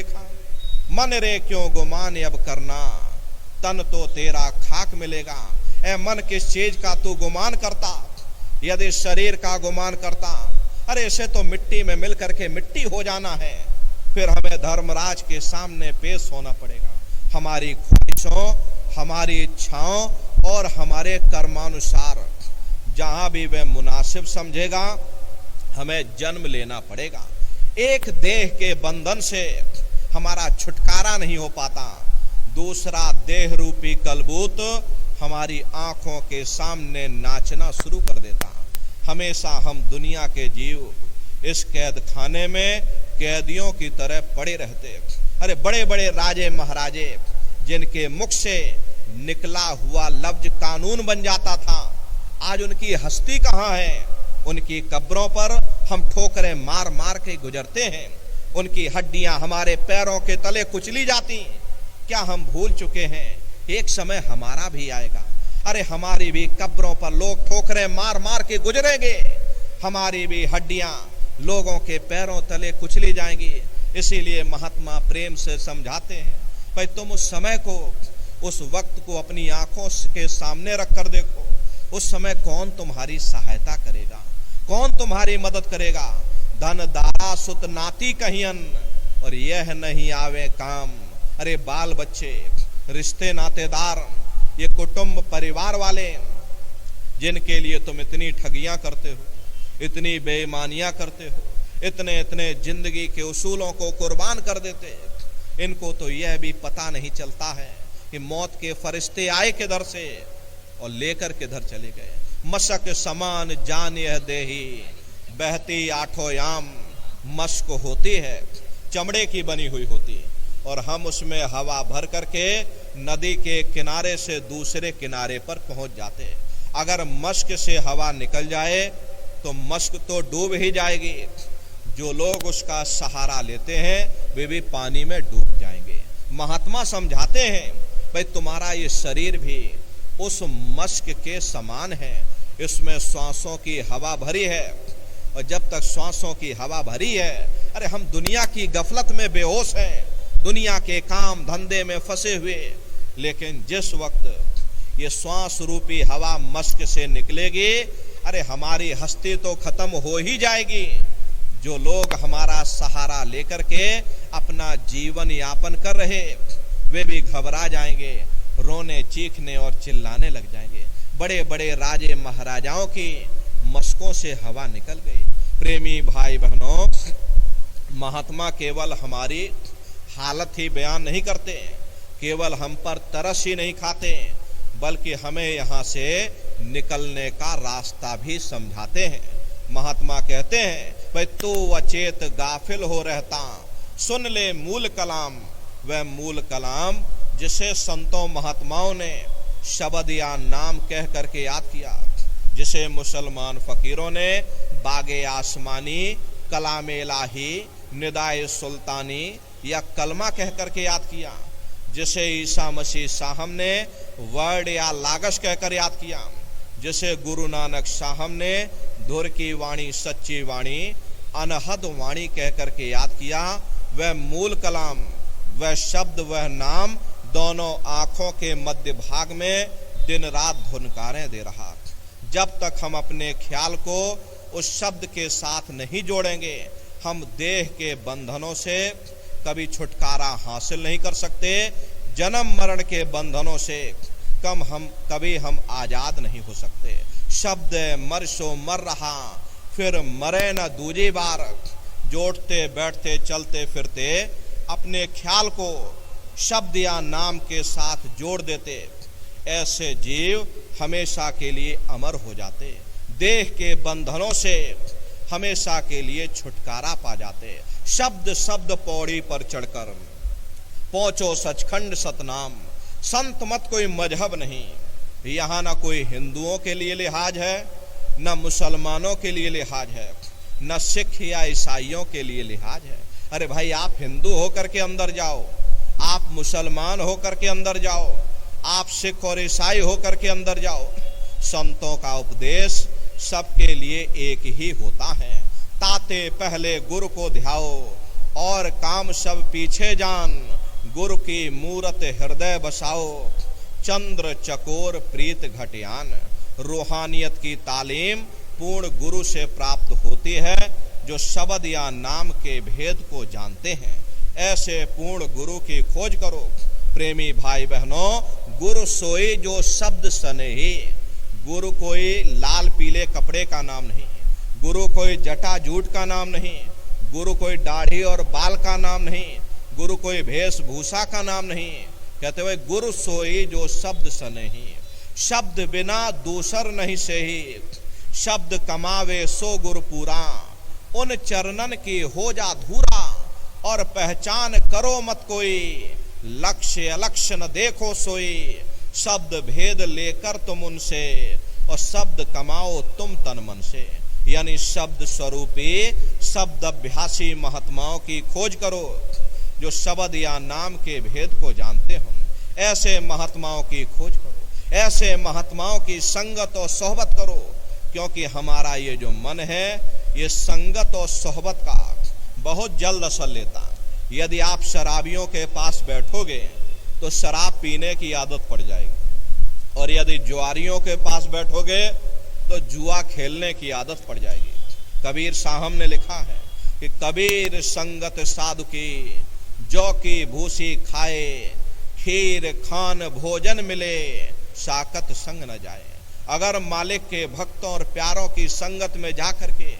देखा। मन रे क्यों गुमान अब करना, तन तो तेरा खाक मिलेगा। ए मन किस चीज का तू गुमान करता, यदि शरीर का गुमान करता, अरे इसे तो मिट्टी में मिल करके मिट्टी हो जाना है। फिर हमें धर्मराज के सामने पेश होना पड़ेगा। हमारी ख्वाहिशों, हमारी इच्छाओं और हमारे कर्मानुसार जहां भी वह मुनासिब समझेगा हमें जन्म लेना पड़ेगा। एक देह के बंधन से हमारा छुटकारा नहीं हो पाता, दूसरा देह रूपी कलबूत हमारी आंखों के सामने नाचना शुरू कर देता। हमेशा हम दुनिया के जीव इस कैद खाने में कैदियों की तरह पड़े रहते। अरे बड़े बड़े राजे महाराजे जिनके मुख से निकला हुआ लफ्ज कानून बन जाता था, आज उनकी हस्ती कहाँ है? उनकी कब्रों पर हम ठोकरें मार मार के गुजरते हैं, उनकी हड्डियां हमारे पैरों के तले कुचली जाती। क्या हम भूल चुके हैं एक समय हमारा भी आएगा? अरे हमारी भी कब्रों पर लोग ठोकरें मार मार के गुजरेंगे, हमारी भी हड्डियां लोगों के पैरों तले कुचली जाएंगी। इसीलिए महात्मा प्रेम से समझाते हैं, भाई तुम उस समय को, उस वक्त को अपनी आंखों के सामने रख कर देखो। उस समय कौन तुम्हारी सहायता करेगा, कौन तुम्हारी मदद करेगा? धन दारा सुत नाती कहियन और यह नहीं आवे काम। अरे बाल बच्चे, रिश्ते नातेदार, ये कुटुंब परिवार वाले जिनके लिए तुम इतनी ठगियां करते हो, इतनी बेईमानियां करते हो, इतने इतने जिंदगी के उसूलों को कुर्बान कर देते, इनको तो यह भी पता नहीं चलता है कि मौत के फरिश्ते आए किधर से और लेकर किधर चले गए। मशक समान जान यह देही, बहती आठों याम। मशक होती है, चमड़े की बनी हुई होती, और हम उसमें हवा भर करके नदी के किनारे से दूसरे किनारे पर पहुंच जाते। अगर मश्क से हवा निकल जाए तो मश्क तो डूब ही जाएगी, जो लोग उसका सहारा लेते हैं वे भी पानी में डूब जाएंगे। महात्मा समझाते हैं, भाई तुम्हारा ये शरीर भी उस मश्क के समान है, इसमें श्वासों की हवा भरी है, और जब तक श्वासों की हवा भरी है, अरे हम दुनिया की गफलत में बेहोश हैं, दुनिया के काम धंधे में फंसे हुए। लेकिन जिस वक्त ये श्वास रूपी हवा मश्क से निकलेगी, अरे हमारी हस्ती तो खत्म हो ही जाएगी। जो लोग हमारा सहारा लेकर के अपना जीवन यापन कर रहे, वे भी घबरा जाएंगे, रोने चीखने और चिल्लाने लग जाएंगे। बड़े बड़े राजे महाराजाओं की मशकों से हवा निकल गई। प्रेमी भाई बहनों, महात्मा केवल हमारी हालत ही बयान नहीं करते, केवल हम पर तरस ही नहीं खाते, बल्कि हमें यहाँ से निकलने का रास्ता भी समझाते हैं। महात्मा कहते हैं, भाई तू अचेत गाफिल हो रहता, सुन ले मूल कलाम। वह मूल कलाम जिसे संतों महात्माओं ने शब्द या नाम कह करके याद किया, जिसे मुसलमान फकीरों ने बागे आसमानी, कलाम इलाही, निदाए सुल्तानी या कलमा कह करके याद किया, जिसे ईसा मसीह साहब ने वर्ड या लागश कहकर याद किया, जिसे गुरु नानक साहब ने धुर की वाणी, सच्ची वाणी, अनहद वाणी कह करके याद किया। वह मूल कलाम, वह शब्द, वह नाम दोनों आंखों के मध्य भाग में दिन रात धुनकारें दे रहा। जब तक हम अपने ख्याल को उस शब्द के साथ नहीं जोड़ेंगे, हम देह के बंधनों से कभी छुटकारा हासिल नहीं कर सकते। जन्म मरण के बंधनों से कभी हम आजाद नहीं हो सकते। शब्द मर सो मर रहा, फिर मरे न दूजी बार। जोड़ते बैठते चलते फिरते अपने ख्याल को शब्द या नाम के साथ जोड़ देते, ऐसे जीव हमेशा के लिए अमर हो जाते, देह के बंधनों से हमेशा के लिए छुटकारा पा जाते। शब्द शब्द पौड़ी पर चढ़कर पहुंचो सचखंड सतनाम। संत मत कोई मजहब नहीं, यहाँ ना कोई हिंदुओं के लिए लिहाज है, न मुसलमानों के लिए लिहाज है, न सिख या ईसाइयों के लिए लिहाज है। अरे भाई, आप हिंदू होकर के अंदर जाओ, आप मुसलमान होकर के अंदर जाओ, आप सिख और ईसाई होकर के अंदर जाओ, संतों का उपदेश सबके लिए एक ही होता है। ताते पहले गुरु को ध्याओ, और काम सब पीछे जान, गुरु की मूरत हृदय बसाओ, चंद्र चकोर प्रीत घटियान। रूहानियत की तालीम पूर्ण गुरु से प्राप्त होती है, जो शब्द या नाम के भेद को जानते हैं। ऐसे पूर्ण गुरु की खोज करो। प्रेमी भाई बहनों, गुरु सोई जो शब्द सनेही। गुरु कोई लाल पीले कपड़े का नाम नहीं, गुरु कोई जटा जूट का नाम नहीं, गुरु कोई दाढ़ी और बाल का नाम नहीं, गुरु कोई वेशभूषा का नाम नहीं। कहते हुए गुरु सोई जो शब्द सनेही, शब्द बिना दूसर नहीं सेही, शब्द कमावे सो गुरु पूरा, उन चरणन की हो जा धूरा, और पहचान करो मत कोई, लक्ष्य अलक्ष्य न देखो सोई, शब्द भेद लेकर तुम उनसे, और शब्द कमाओ तुम तन मन से। यानी शब्द स्वरूपी शब्द अभ्यासी महात्माओं की खोज करो, जो शब्द या नाम के भेद को जानते हो। ऐसे महात्माओं की खोज करो, ऐसे महात्माओं की संगत और सोहबत करो, क्योंकि हमारा ये जो मन है ये संगत और सोहबत का बहुत जल्द असर लेता। यदि आप शराबियों के पास बैठोगे तो शराब पीने की आदत पड़ जाएगी, और यदि जुआरियों के पास बैठोगे तो जुआ खेलने की आदत पड़ जाएगी। कबीर साहब ने लिखा है कि कबीर संगत साधु की, जौ की भूसी खाए, खीर खान भोजन मिले, साकत संग न जाए। अगर मालिक के भक्तों और प्यारों की संगत में जाकर के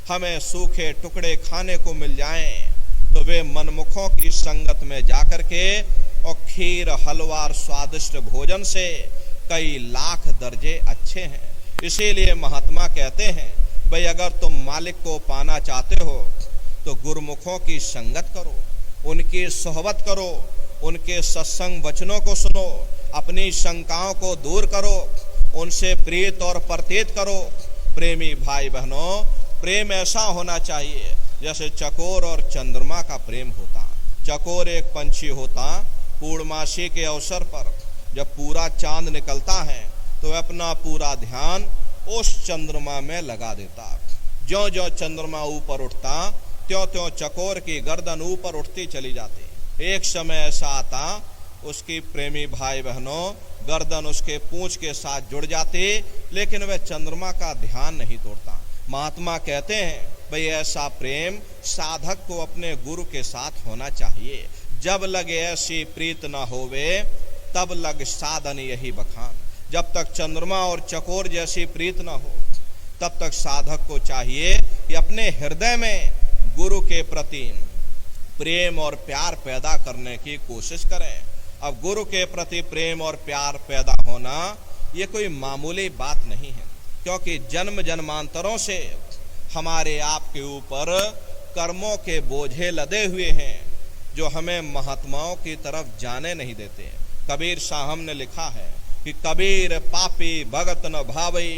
हमें सूखे टुकड़े खाने को मिल जाएं, तो वे मनमुखों की संगत में जाकर के और खीर हलवा और स्वादिष्ट भोजन से कई लाख दर्जे अच्छे हैं। इसीलिए महात्मा कहते हैं, भाई अगर तुम मालिक को पाना चाहते हो तो गुरुमुखों की संगत करो, उनकी सोहबत करो, उनके सत्संग वचनों को सुनो, अपनी शंकाओं को दूर करो, उनसे प्रीत और प्रतीत करो। प्रेमी भाई बहनों, प्रेम ऐसा होना चाहिए जैसे चकोर और चंद्रमा का प्रेम होता। चकोर एक पंछी होता, पूर्णमासी के अवसर पर जब पूरा चांद निकलता है तो अपना पूरा ध्यान उस चंद्रमा में लगा देता। ज्यों ज्यों चंद्रमा ऊपर उठता, त्यों त्यों चकोर की गर्दन ऊपर उठती चली जाती। एक समय ऐसा आता, उसकी प्रेमी भाई बहनों गर्दन उसके पूंछ के साथ जुड़ जाती, लेकिन वह चंद्रमा का ध्यान नहीं तोड़ता। महात्मा कहते हैं, भाई ऐसा प्रेम साधक को अपने गुरु के साथ होना चाहिए। जब लगे ऐसी प्रीत न होवे, तब लग साधन यही बखान। जब तक चंद्रमा और चकोर जैसी प्रीत न हो, तब तक साधक को चाहिए कि अपने हृदय में गुरु के प्रति प्रेम और प्यार पैदा करने की कोशिश करें। अब गुरु के प्रति प्रेम और प्यार पैदा होना ये कोई मामूली बात नहीं है, क्योंकि जन्म जन्मांतरों से हमारे आपके ऊपर कर्मों के बोझे लदे हुए हैं, जो हमें महात्माओं की तरफ जाने नहीं देते। कबीर साहब ने लिखा है कि कबीर पापी भगत न भावई,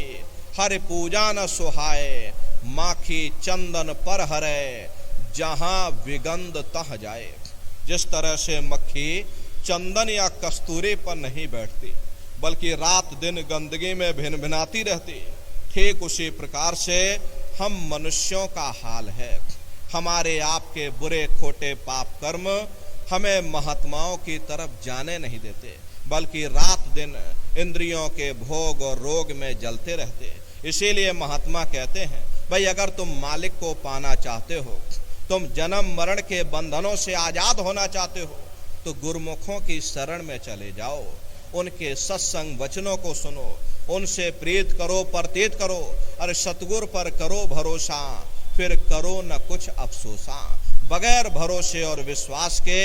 हर पूजा न सुहाए, माखी चंदन पर हरे, जहां विगंध तह जाए। जिस तरह से मक्खी चंदन या कस्तूरी पर नहीं बैठती, बल्कि रात दिन गंदगी में भिन भिनाती रहती, ठीक उसी प्रकार से हम मनुष्यों का हाल है। हमारे आपके बुरे खोटे पाप कर्म हमें महात्माओं की तरफ जाने नहीं देते, बल्कि रात दिन इंद्रियों के भोग और रोग में जलते रहते। इसीलिए महात्मा कहते हैं, भाई अगर तुम मालिक को पाना चाहते हो, तुम जन्म मरण के बंधनों से आजाद होना चाहते हो, तो गुरुमुखों की शरण में चले जाओ, उनके सत्संग वचनों को सुनो, उनसे प्रीत करो, प्रतीत करो। अरे सतगुरु पर करो भरोसा, फिर करो न कुछ अफसोसा। बगैर भरोसे और विश्वास के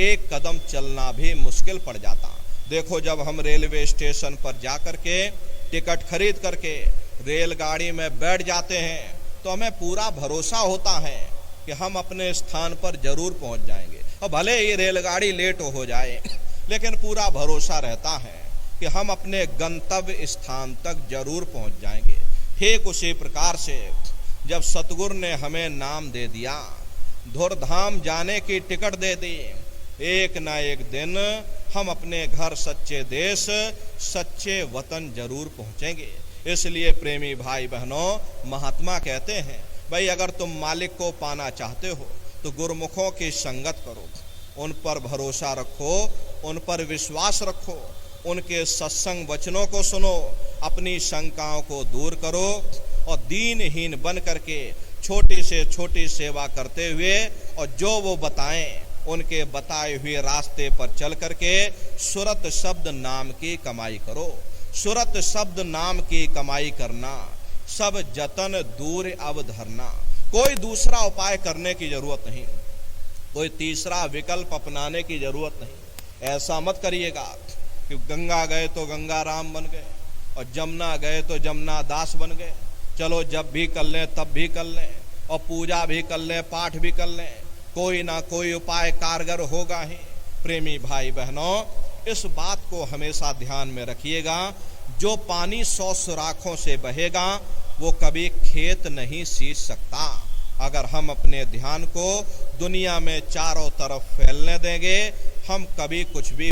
एक कदम चलना भी मुश्किल पड़ जाता। देखो, जब हम रेलवे स्टेशन पर जाकर के टिकट खरीद करके रेलगाड़ी में बैठ जाते हैं, तो हमें पूरा भरोसा होता है कि हम अपने स्थान पर जरूर पहुंच जाएंगे, और भले ही रेलगाड़ी लेट हो जाए, लेकिन पूरा भरोसा रहता है कि हम अपने गंतव्य स्थान तक जरूर पहुंच जाएंगे। ठीक उसी प्रकार से जब सतगुरु ने हमें नाम दे दिया, धुरधाम जाने की टिकट दे दी, एक ना एक दिन हम अपने घर सच्चे देश सच्चे वतन जरूर पहुंचेंगे। इसलिए प्रेमी भाई बहनों, महात्मा कहते हैं, भाई अगर तुम मालिक को पाना चाहते हो तो गुरुमुखों की संगत करो, उन पर भरोसा रखो, उन पर विश्वास रखो, उनके सत्संग वचनों को सुनो, अपनी शंकाओं को दूर करो और दीनहीन बन करके छोटी से छोटी सेवा करते हुए और जो वो बताएं उनके बताए हुए रास्ते पर चल करके सुरत शब्द नाम की कमाई करो। सुरत शब्द नाम की कमाई करना, सब जतन दूर अवधरना। कोई दूसरा उपाय करने की जरूरत नहीं, कोई तीसरा विकल्प अपनाने की जरूरत नहीं। ऐसा मत करिएगा कि गंगा गए तो गंगा राम बन गए और जमुना गए तो जमुना दास बन गए, चलो जब भी कर लें तब भी कर लें और पूजा भी कर लें, पाठ भी कर लें, कोई ना कोई उपाय कारगर होगा ही। प्रेमी भाई बहनों, इस बात को हमेशा ध्यान में रखिएगा, जो पानी 100 सुराखों से बहेगा वो कभी खेत नहीं सींच सकता। अगर हम अपने ध्यान को दुनिया में चारों तरफ फैलने देंगे, हम कभी कुछ भी